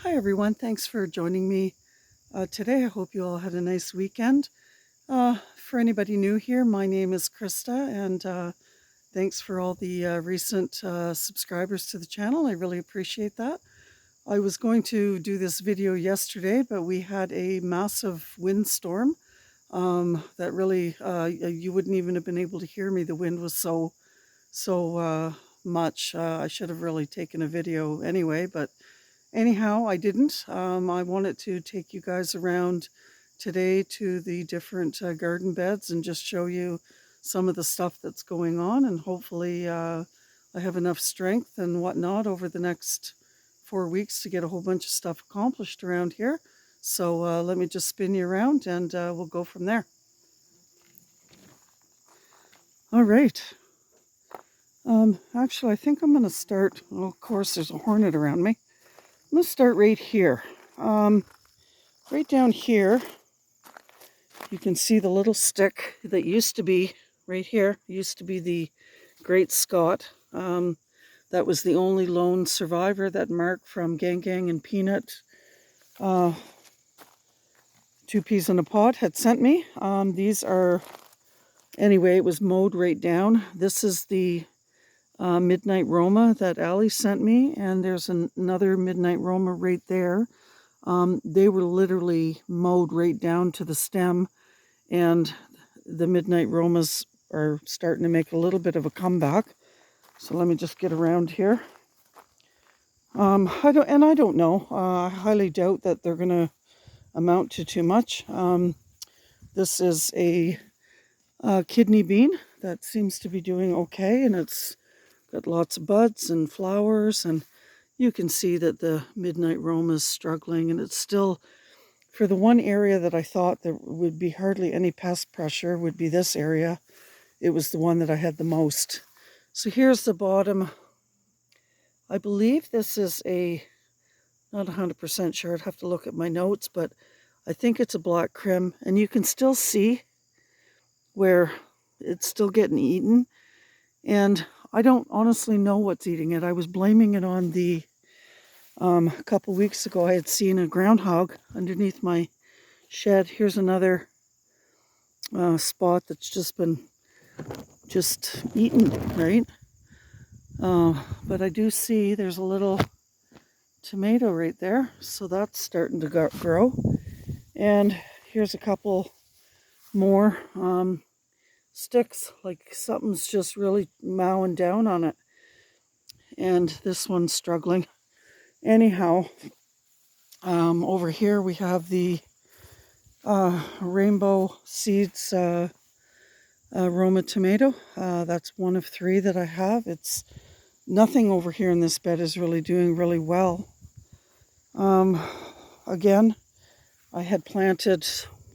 Hi everyone, thanks for joining me today. I hope you all had a nice weekend. For anybody new here, my name is Krista, and thanks for all the recent subscribers to the channel. I really appreciate that. I was going to do this video yesterday, but we had a massive windstorm that really, you wouldn't even have been able to hear me. The wind was so much. I should have really taken a video anyway, but anyhow, I didn't. I wanted to take you guys around today to the different garden beds and just show you some of the stuff that's going on, and hopefully I have enough strength and whatnot over the next 4 weeks to get a whole bunch of stuff accomplished around here. So let me just spin you around and we'll go from there. All right. Actually, I think I'm going to start, well, of course there's a hornet around me. I'm going to start right here. Right down here, you can see the little stick that used to be right here, used to be the Great Scott. That was the only lone survivor that Mark from Gang Gang and Peanut, Two Peas in a Pod, had sent me. These are, anyway, it was mowed right down. This is the Midnight Roma that Allie sent me, and there's another Midnight Roma right there. They were literally mowed right down to the stem, and the Midnight Romas are starting to make a little bit of a comeback. So let me just get around here. I don't know. I highly doubt that they're going to amount to too much. This is a kidney bean that seems to be doing okay, and it's got lots of buds and flowers, and you can see that the Midnight Roma is struggling, and it's still, for the one area that I thought there would be hardly any pest pressure would be this area. It was the one that I had the most. So here's the bottom. I believe this is not 100% sure, I'd have to look at my notes, but I think it's a black crim, and you can still see where it's still getting eaten, and I don't honestly know what's eating it. I was blaming it on the, a couple weeks ago I had seen a groundhog underneath my shed. Here's another spot that's just been eaten, right? But I do see there's a little tomato right there, so that's starting to grow. And here's a couple more sticks, like something's just really mowing down on it. And this one's struggling. Anyhow, over here we have the Rainbow Seeds Roma tomato. That's one of 3 that I have. It's nothing over here in this bed is really doing really well. Again, I had planted,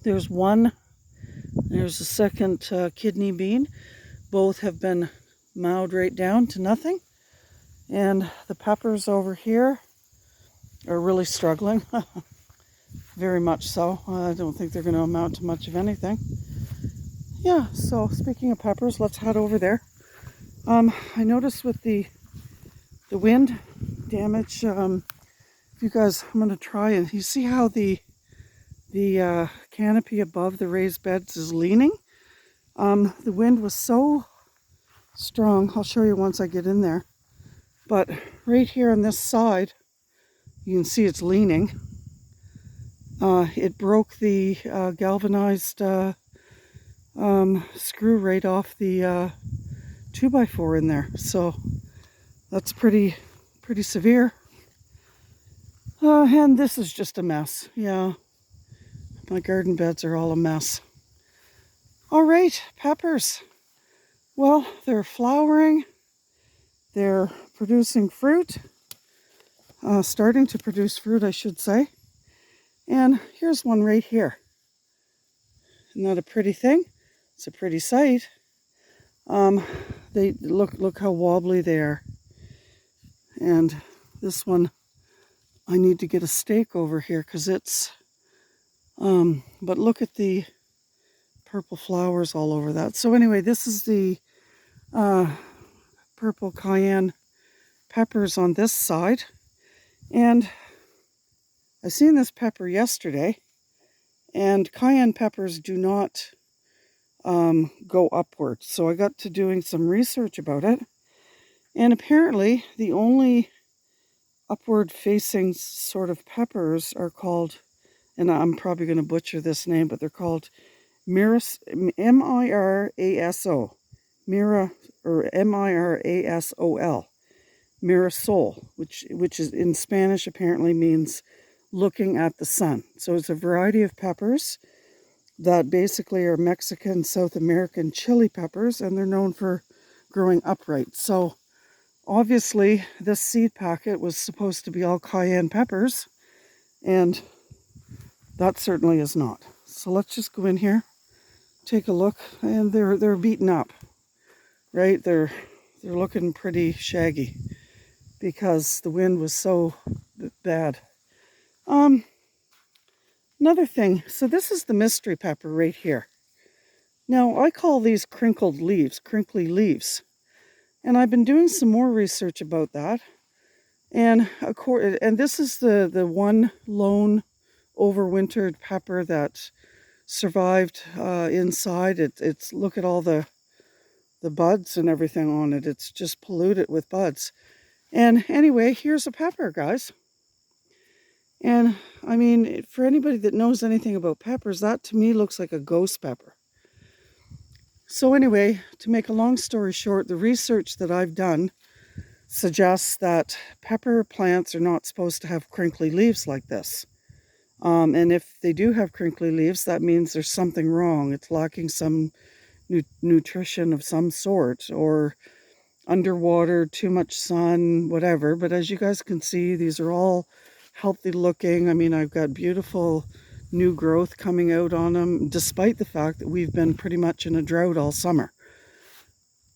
there's a second kidney bean. Both have been mowed right down to nothing. And the peppers over here are really struggling. Very much so. I don't think they're going to amount to much of anything. Yeah, so speaking of peppers, let's head over there. I noticed with the wind damage, you guys, I'm going to try, and you see how the canopy above the raised beds is leaning? The wind was so strong. I'll show you once I get in there. But right here on this side, you can see it's leaning. It broke the galvanized screw right off the 2x4 in there. So that's pretty severe. And this is just a mess. Yeah, my garden beds are all a mess. All right, peppers. Well, they're flowering. They're producing fruit. Starting to produce fruit, I should say. And here's one right here. Isn't that a pretty thing? It's a pretty sight. They look how wobbly they are. And this one, I need to get a stake over here because it's, but look at the purple flowers all over that. So anyway, this is the purple cayenne peppers on this side. And I seen this pepper yesterday, and cayenne peppers do not go upward. So I got to doing some research about it, and apparently the only upward facing sort of peppers are called, and I'm probably going to butcher this name, but they're called Miraso, Mira, or Mirasol, Mirasol, which is in Spanish apparently means looking at the sun. So it's a variety of peppers that basically are Mexican, South American chili peppers, and they're known for growing upright. So obviously this seed packet was supposed to be all cayenne peppers, and that certainly is not. So let's just go in here, take a look, and they're beaten up, right? They're looking pretty shaggy because the wind was so bad. Another thing, so this is the mystery pepper right here. Now I call these crinkly leaves. And I've been doing some more research about that. And this is the one lone overwintered pepper that survived inside. It's look at all the buds and everything on it. It's just polluted with buds. And anyway, here's a pepper, guys. And I mean, for anybody that knows anything about peppers, that to me looks like a ghost pepper. So anyway, to make a long story short, the research that I've done suggests that pepper plants are not supposed to have crinkly leaves like this. And if they do have crinkly leaves, that means there's something wrong. It's lacking some nutrition of some sort, or underwater, too much sun, whatever. But as you guys can see, these are all healthy looking. I mean, I've got beautiful new growth coming out on them, despite the fact that we've been pretty much in a drought all summer.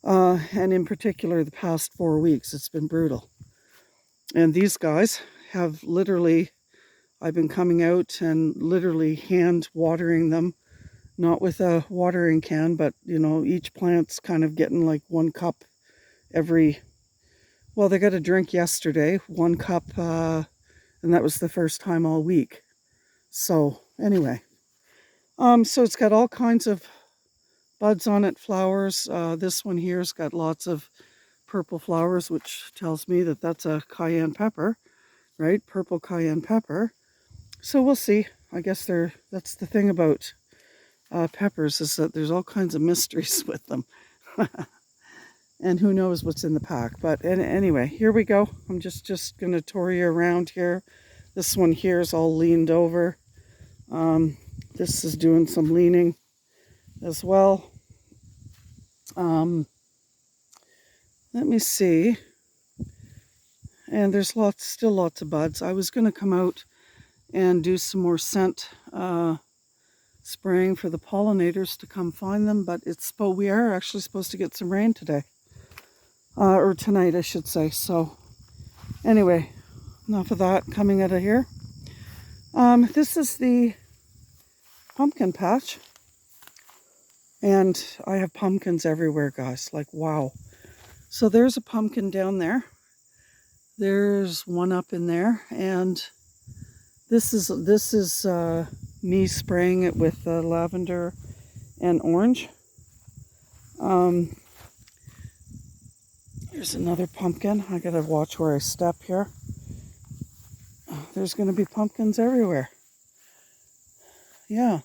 And in particular, the past 4 weeks, it's been brutal. And these guys have literally, I've been coming out and literally hand watering them, not with a watering can, but, you know, each plant's kind of getting like 1 cup every, well, they got a drink yesterday, 1 cup, and that was the first time all week. So anyway, so it's got all kinds of buds on it, flowers. This one here's got lots of purple flowers, which tells me that that's a cayenne pepper, right? Purple cayenne pepper. So we'll see. I guess that's the thing about peppers, is that there's all kinds of mysteries with them. And who knows what's in the pack. But anyway, here we go. I'm just going to tour you around here. This one here is all leaned over. This is doing some leaning as well. Let me see. And there's still lots of buds. I was going to come out and do some more scent spraying for the pollinators to come find them, but we are actually supposed to get some rain today. Or tonight, I should say. So anyway, enough of that coming out of here. This is the pumpkin patch. And I have pumpkins everywhere, guys. Like, wow. So there's a pumpkin down there. There's one up in there. And this is me spraying it with lavender and orange. There's another pumpkin. I gotta watch where I step here. There's gonna be pumpkins everywhere. Yeah.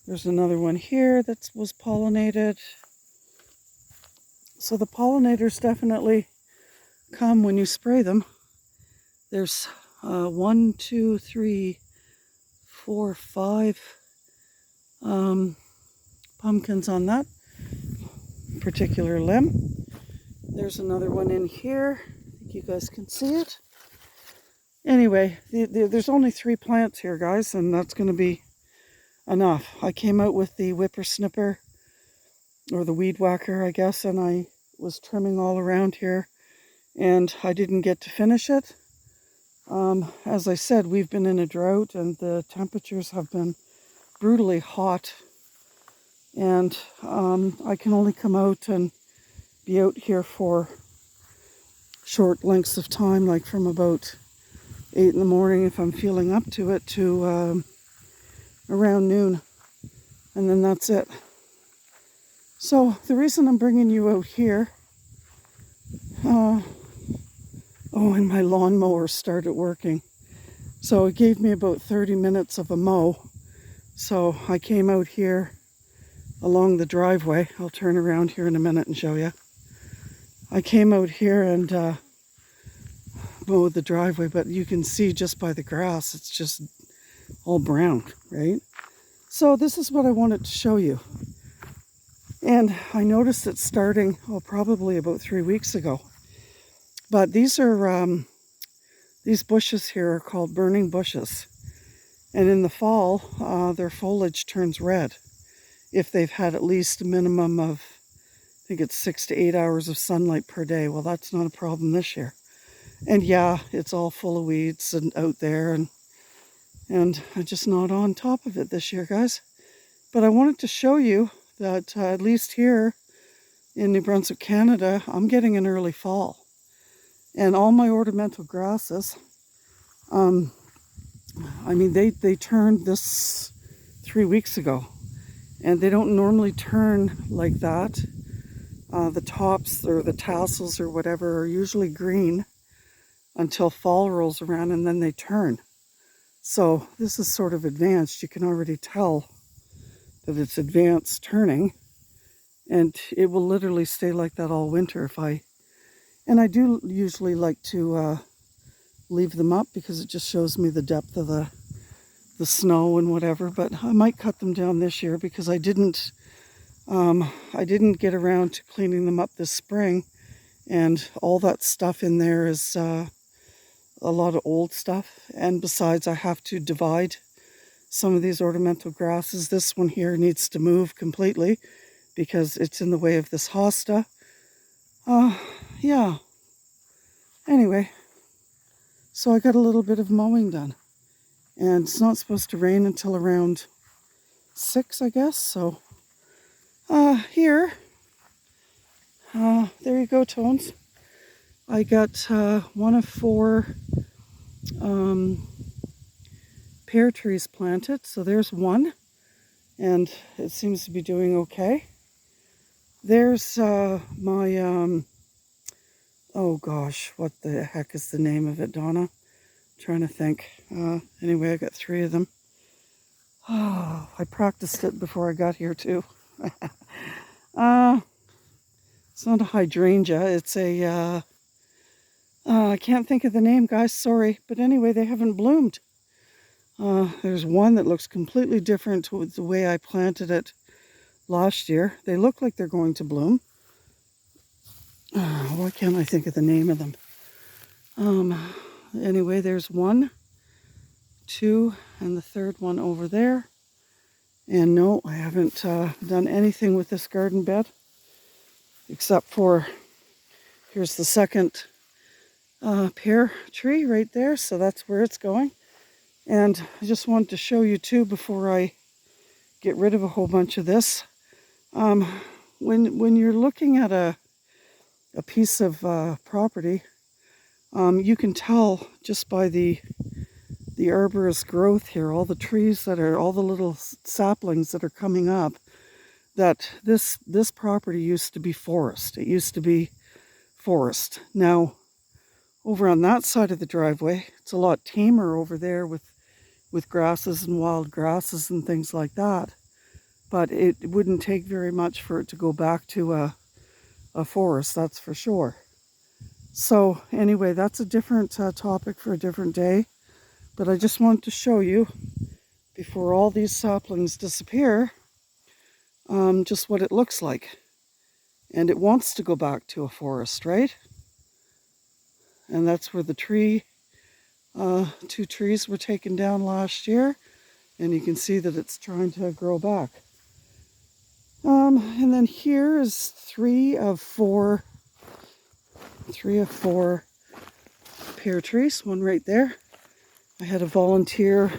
There's another one here that was pollinated. So the pollinators definitely come when you spray them. There's 1, 2, 3, 4, 5 pumpkins on that particular limb. There's another one in here. I think you guys can see it. Anyway, there's only 3 plants here, guys, and that's going to be enough. I came out with the whippersnipper, or the weed whacker, I guess, and I was trimming all around here, and I didn't get to finish it. As I said, we've been in a drought, and the temperatures have been brutally hot, and I can only come out and be out here for short lengths of time, like from about 8 in the morning if I'm feeling up to it to around noon. And then that's it. So the reason I'm bringing you out here, oh, and my lawnmower started working. So it gave me about 30 minutes of a mow. So I came out here along the driveway. I'll turn around here in a minute and show you. I came out here and mowed the driveway, but you can see just by the grass, it's just all brown, right? So this is what I wanted to show you. And I noticed it starting, probably about 3 weeks ago. But these are, these bushes here are called burning bushes. And in the fall, their foliage turns red if they've had at least a minimum of, I think it's 6 to 8 hours of sunlight per day. Well, that's not a problem this year. And yeah, it's all full of weeds and out there, and I'm just not on top of it this year, guys. But I wanted to show you that at least here in New Brunswick, Canada, I'm getting an early fall. And all my ornamental grasses, I mean, they turned this 3 weeks ago. And they don't normally turn like that. The tops or the tassels or whatever are usually green until fall rolls around, and then they turn. So this is sort of advanced. You can already tell that it's advanced turning, and it will literally stay like that all winter and I do usually like to leave them up because it just shows me the depth of the snow and whatever. But I might cut them down this year because I didn't get around to cleaning them up this spring, and all that stuff in there is a lot of old stuff. And besides, I have to divide some of these ornamental grasses. This one here needs to move completely because it's in the way of this hosta. Yeah. Anyway, so I got a little bit of mowing done. And it's not supposed to rain until around 6, I guess. So, here, there you go, Tones. I got one of 4 pear trees planted. So there's one, and it seems to be doing okay. There's my, oh gosh, what the heck is the name of it, Donna? I'm trying to think. Anyway, I got 3 of them. Oh, I practiced it before I got here too. It's not a hydrangea, it's a, I can't think of the name, guys, sorry. But anyway, they haven't bloomed. There's one that looks completely different to the way I planted it last year. They look like they're going to bloom. Why can't I think of the name of them? Anyway, there's 1, 2, and the 3rd one over there. And no, I haven't done anything with this garden bed, except for, here's the 2nd pear tree right there, so that's where it's going. And I just wanted to show you too, before I get rid of a whole bunch of this, when you're looking at a piece of property, you can tell just by the arborous growth here, all the trees that are, all the little saplings that are coming up, that this property used to be forest. It used to be forest. Now, over on that side of the driveway, it's a lot tamer over there with grasses and wild grasses and things like that. But it wouldn't take very much for it to go back to a forest, that's for sure. So anyway, that's a different topic for a different day. But I just wanted to show you, before all these saplings disappear, just what it looks like. And it wants to go back to a forest, right? And that's where the 2 trees were taken down last year. And you can see that it's trying to grow back. And then here is 3 of 4 pear trees, one right there. I had a volunteer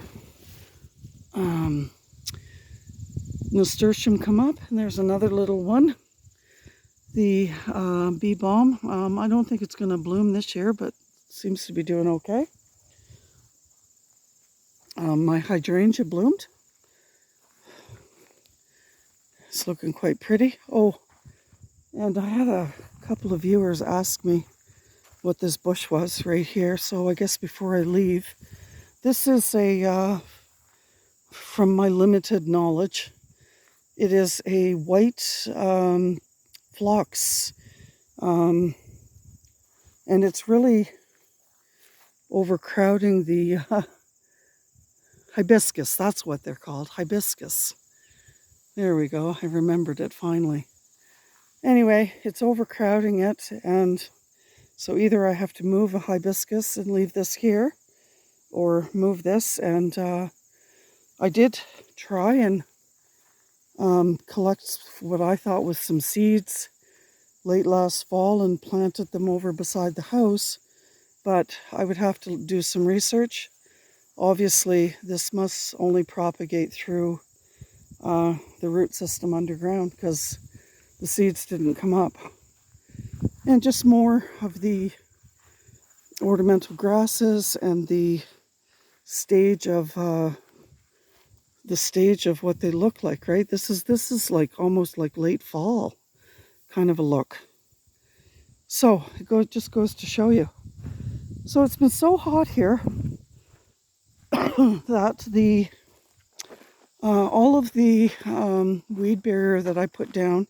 nasturtium come up, and there's another little one. The bee balm, I don't think it's going to bloom this year, but seems to be doing okay. My hydrangea bloomed. It's looking quite pretty. Oh, and I had a couple of viewers ask me what this bush was right here. So I guess before I leave, this is from my limited knowledge, it is a white phlox. And it's really overcrowding the hibiscus. That's what they're called, hibiscus. There we go. I remembered it finally. Anyway, it's overcrowding it, and so either I have to move a hibiscus and leave this here, or move this. And I did try and collect what I thought was some seeds late last fall and planted them over beside the house, but I would have to do some research. Obviously, this must only propagate through the root system underground, because the seeds didn't come up. And just more of the ornamental grasses and the stage of what they look like, right? This is like almost like late fall kind of a look. So it just goes to show you. So it's been so hot here that the all of the weed barrier that I put down,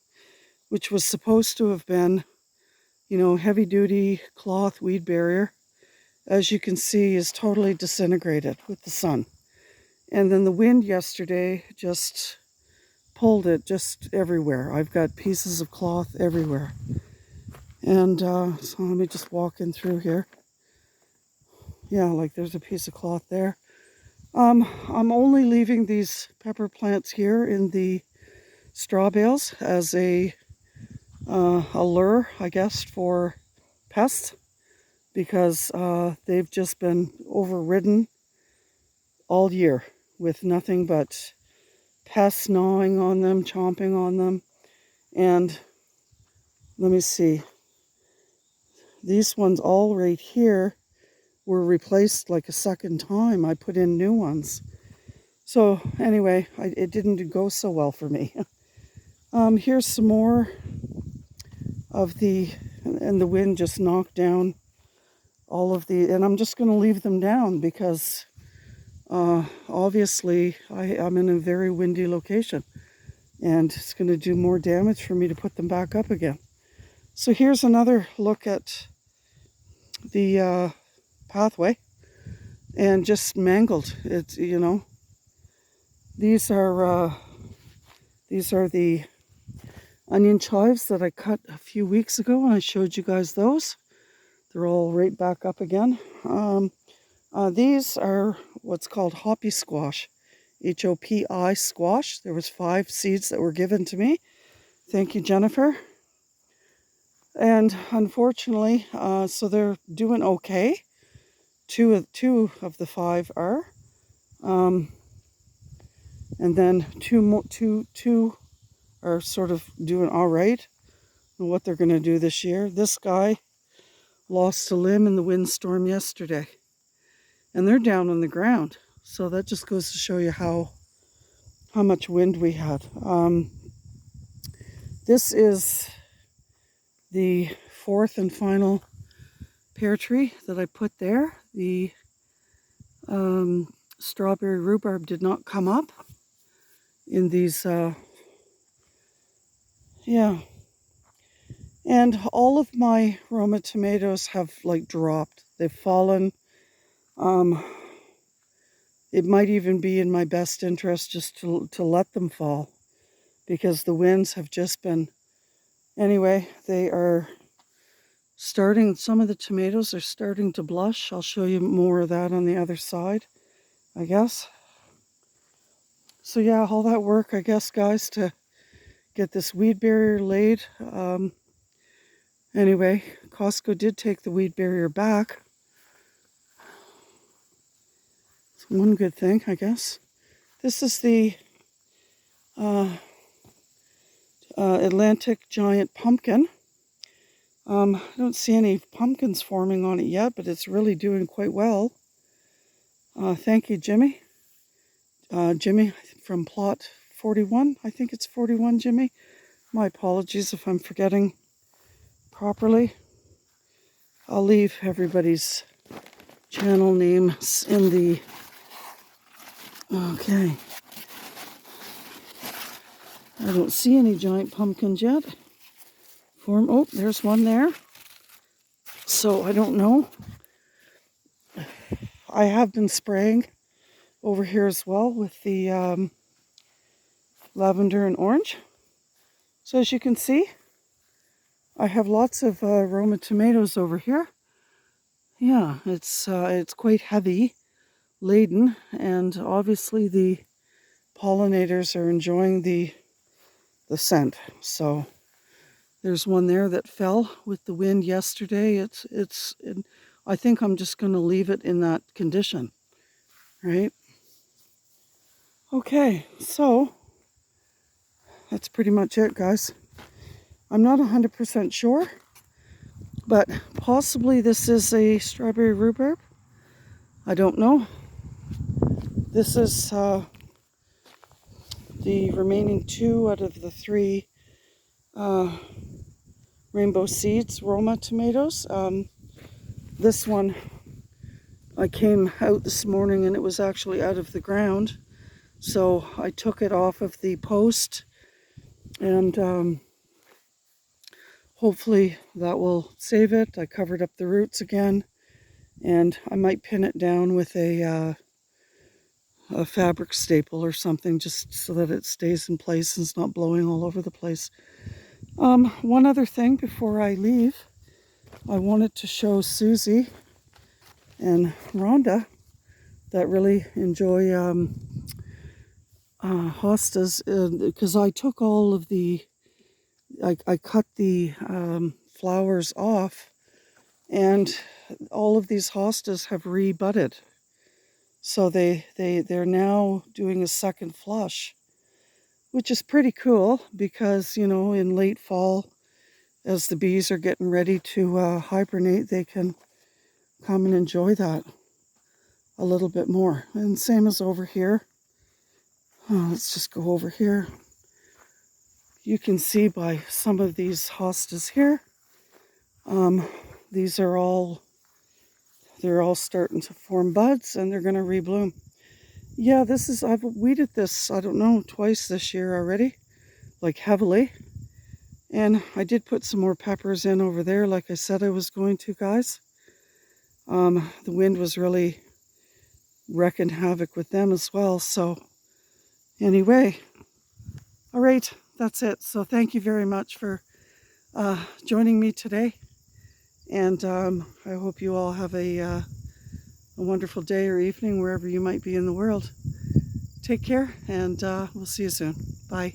which was supposed to have been, heavy duty cloth weed barrier, as you can see, is totally disintegrated with the sun. And then the wind yesterday just pulled it just everywhere. I've got pieces of cloth everywhere. And so let me just walk in through here. Yeah, like there's a piece of cloth there. I'm only leaving these pepper plants here in the straw bales as a lure, I guess, for pests, because they've just been overridden all year with nothing but pests gnawing on them, chomping on them. And let me see, these ones all right here were replaced like a second time. I put in new ones. So anyway, it didn't go so well for me. Here's some more of and the wind just knocked down all of and I'm just going to leave them down because obviously I'm in a very windy location, and it's going to do more damage for me to put them back up again. So here's another look at the pathway, and just mangled. It's, these are the onion chives that I cut a few weeks ago, and I showed you guys those. They're all right back up again. These are what's called Hopi squash, Hopi squash. There was 5 seeds that were given to me. Thank you, Jennifer. And unfortunately, so they're doing okay. Two of the 5 are, and then two are sort of doing all right. And what they're going to do this year. This guy lost a limb in the windstorm yesterday, and they're down on the ground. So that just goes to show you how much wind we had. This is the 4th and final pear tree that I put there. The strawberry rhubarb did not come up in these, and all of my Roma tomatoes have like dropped. They've fallen. It might even be in my best interest just to let them fall, because the winds have just been, anyway, they are starting, some of the tomatoes are starting to blush. I'll show you more of that on the other side, I guess. So yeah, all that work, I guess, guys, to get this weed barrier laid. Anyway, Costco did take the weed barrier back. It's one good thing, I guess. This is the Atlantic giant pumpkin. I don't see any pumpkins forming on it yet, but it's really doing quite well. Thank you, Jimmy. Jimmy from plot 41. I think it's 41, Jimmy. My apologies if I'm forgetting properly. I'll leave everybody's channel names in the... Okay. I don't see any giant pumpkins yet. Oh, there's one there. So I don't know. I have been spraying over here as well with the lavender and orange. So as you can see, I have lots of Roma tomatoes over here. Yeah, it's quite heavy laden, and obviously the pollinators are enjoying the scent. So there's one there that fell with the wind yesterday. I think I'm just going to leave it in that condition, right? Okay, so that's pretty much it, guys. I'm not 100% sure, but possibly this is a strawberry rhubarb. I don't know. This is the remaining 2 out of the 3 rainbow seeds Roma tomatoes. This one, I came out this morning and it was actually out of the ground. So I took it off of the post, and hopefully that will save it. I covered up the roots again, and I might pin it down with a fabric staple or something, just so that it stays in place and it's not blowing all over the place. One other thing before I leave, I wanted to show Susie and Rhonda that really enjoy hostas, because I took all of the, I cut the flowers off, and all of these hostas have rebudded. So they're now doing a second flush, which is pretty cool because, you know, in late fall, as the bees are getting ready to hibernate, they can come and enjoy that a little bit more. And same as over here. Let's just go over here. You can see by some of these hostas here, these are all, they're all starting to form buds, and they're going to rebloom. Yeah, I've weeded this, I don't know, twice this year already, like heavily. And I did put some more peppers in over there, like I said I was going to, guys. The wind was really wrecking havoc with them as well. So anyway, all right, that's it. So thank you very much for joining me today. And I hope you all have a wonderful day or evening wherever you might be in the world. Take care, and we'll see you soon. Bye.